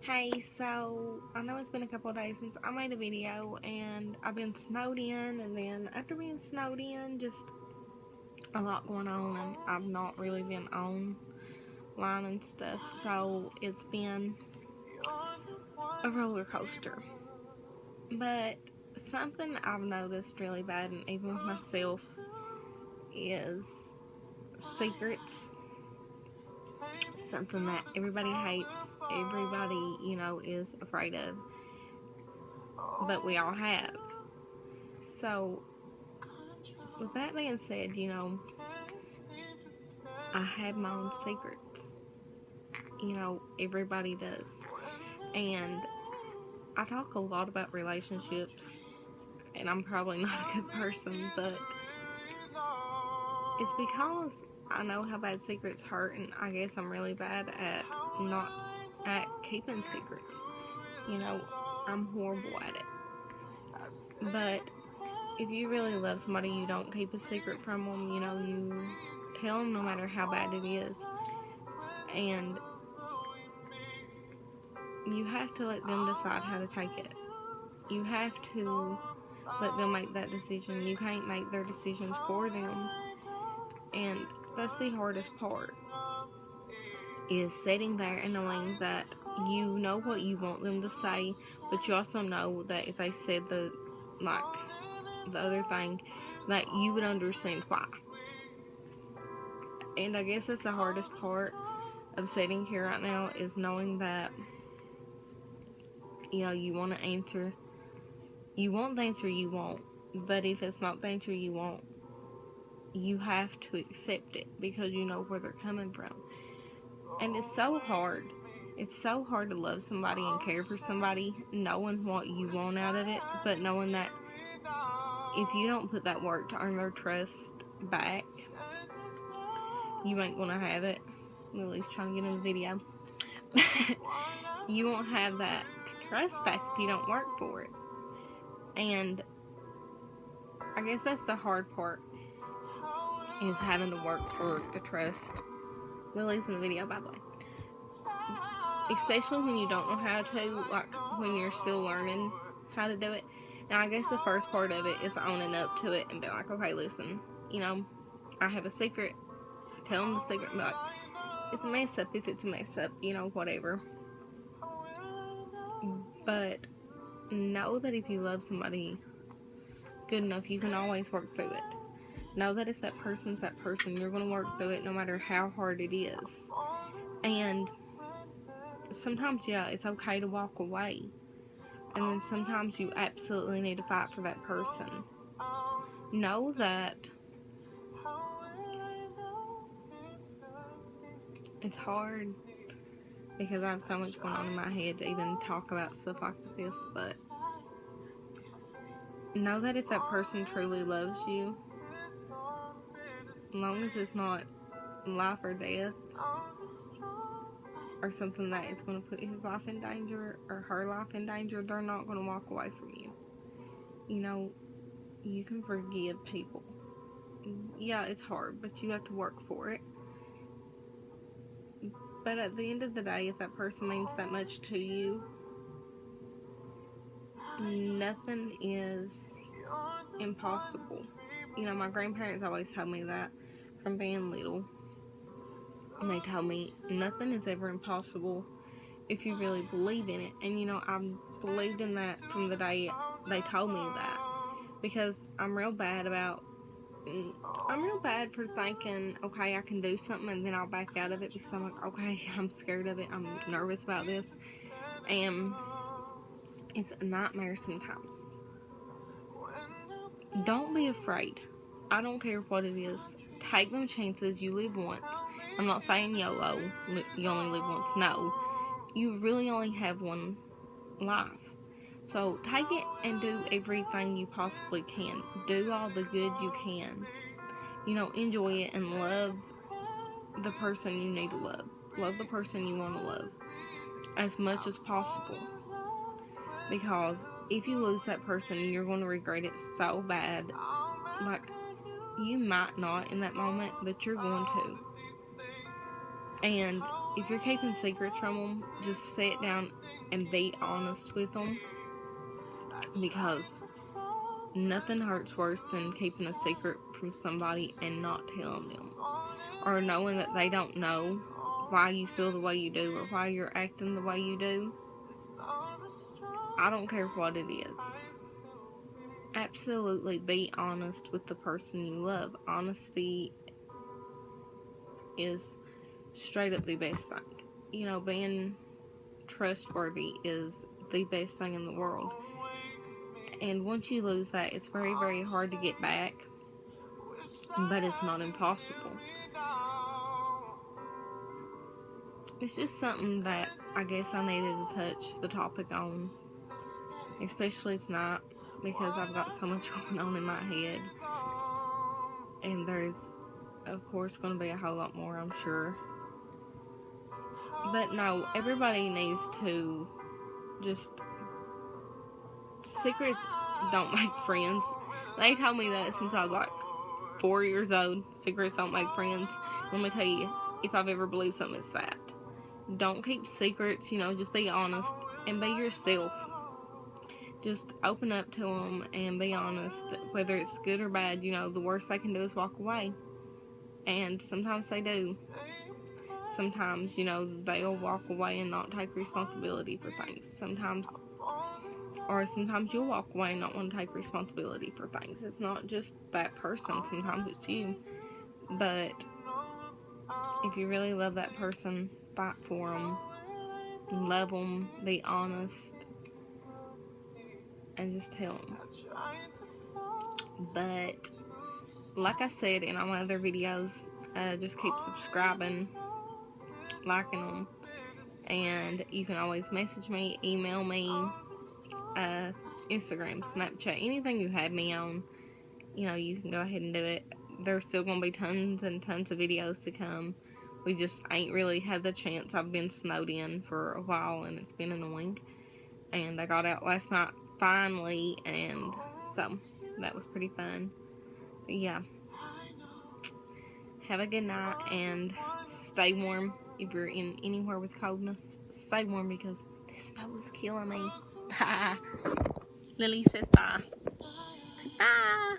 Hey, so I know it's been a couple of days since I made a video, and I've been snowed in, and then after being snowed in, just a lot going on, and I've not really been online and stuff, so it's been a roller coaster. But something I've noticed really bad, and even with myself, is secrets. Something that everybody hates, everybody, is afraid of, but we all have. So, with that being said, I have my own secrets. Everybody does. And I talk a lot about relationships, and I'm probably not a good person, but it's because I know how bad secrets hurt, and I guess I'm really bad at not at keeping secrets. You know, I'm horrible at it. But if you really love somebody, you don't keep a secret from them. You tell them no matter how bad it is. And you have to let them decide how to take it. You have to let them make that decision. You can't make their decisions for them. And that's the hardest part, is sitting there and knowing that you know what you want them to say, but you also know that if they said the other thing, that you would understand why. And I guess that's the hardest part of sitting here right now, is knowing that you want to answer. You want the answer you want, but if it's not the answer you want, you have to accept it because you know where they're coming from. And it's so hard. It's so hard to love somebody and care for somebody, knowing what you want out of it, but knowing that if you don't put that work to earn their trust back, you ain't gonna have it. Lily's trying to get in the video. You won't have that trust back if you don't work for it. And I guess that's the hard part, is having to work for the trust. Lily's in the video, by the way. Especially when you don't know how to, like when you're still learning how to do it. And I guess the first part of it is owning up to it and be like, okay, listen, I have a secret. Tell them the secret and be like, it's a mess up if it's a mess up, whatever. But know that if you love somebody good enough, you can always work through it. Know that if that person's that person, you're going to work through it no matter how hard it is. And sometimes, yeah, it's okay to walk away. And then sometimes you absolutely need to fight for that person. Know that it's hard because I have so much going on in my head to even talk about stuff like this, but know that if that person truly loves you, as long as it's not life or death, or something that is going to put his life in danger or her life in danger, they're not going to walk away from you. You can forgive people. Yeah, it's hard, but you have to work for it. But at the end of the day, if that person means that much to you, nothing is impossible. My grandparents always told me that from being little. And they told me nothing is ever impossible if you really believe in it. And I've believed in that from the day they told me that. Because I'm real bad for thinking, okay, I can do something, and then I'll back out of it because I'm like, okay, I'm scared of it, I'm nervous about this, and it's a nightmare sometimes. Don't be afraid. I don't care what it is. Take them chances. You live once. I'm not saying YOLO, you only live once. No, you really only have one life. So take it and do everything you possibly can. Do all the good you can. Enjoy it and love the person you need to love. Love the person you want to love as much as possible. Because if you lose that person, you're going to regret it so bad. Like, you might not in that moment, but you're going to. And if you're keeping secrets from them, just sit down and be honest with them, because nothing hurts worse than keeping a secret from somebody and not telling them, or knowing that they don't know why you feel the way you do or why you're acting the way you do. I don't care what it is. Absolutely be honest with the person you love. Honesty is straight up the best thing. You know, being trustworthy is the best thing in the world. And once you lose that, it's very, very hard to get back. But it's not impossible. It's just something that I guess I needed to touch the topic on, especially tonight, because I've got so much going on in my head. And there's, of course, going to be a whole lot more, I'm sure. But no, everybody needs to just... Secrets don't make friends. They told me that since I was like 4 years old. Secrets don't make friends. Let me tell you, if I've ever believed something, it's that. Don't keep secrets, just be honest and be yourself. Just open up to them and be honest, whether it's good or bad. The worst they can do is walk away. And sometimes they do. Sometimes, they'll walk away and not take responsibility for things. Sometimes you'll walk away and not want to take responsibility for things. It's not just that person. Sometimes it's you. But if you really love that person, fight for them. Love them. Be honest. And just tell them. But like I said in all my other videos, just keep subscribing, liking them. And you can always message me, email me, Instagram, Snapchat, anything you have me on, you can go ahead and do it. There's still going to be tons and tons of videos to come. We just ain't really had the chance. I've been snowed in for a while and it's been annoying. And I got out last night finally, and so that was pretty fun. But yeah. Have a good night and stay warm. If you're in anywhere with coldness, stay warm because the snow is killing me. Bye. Lily says bye. Bye.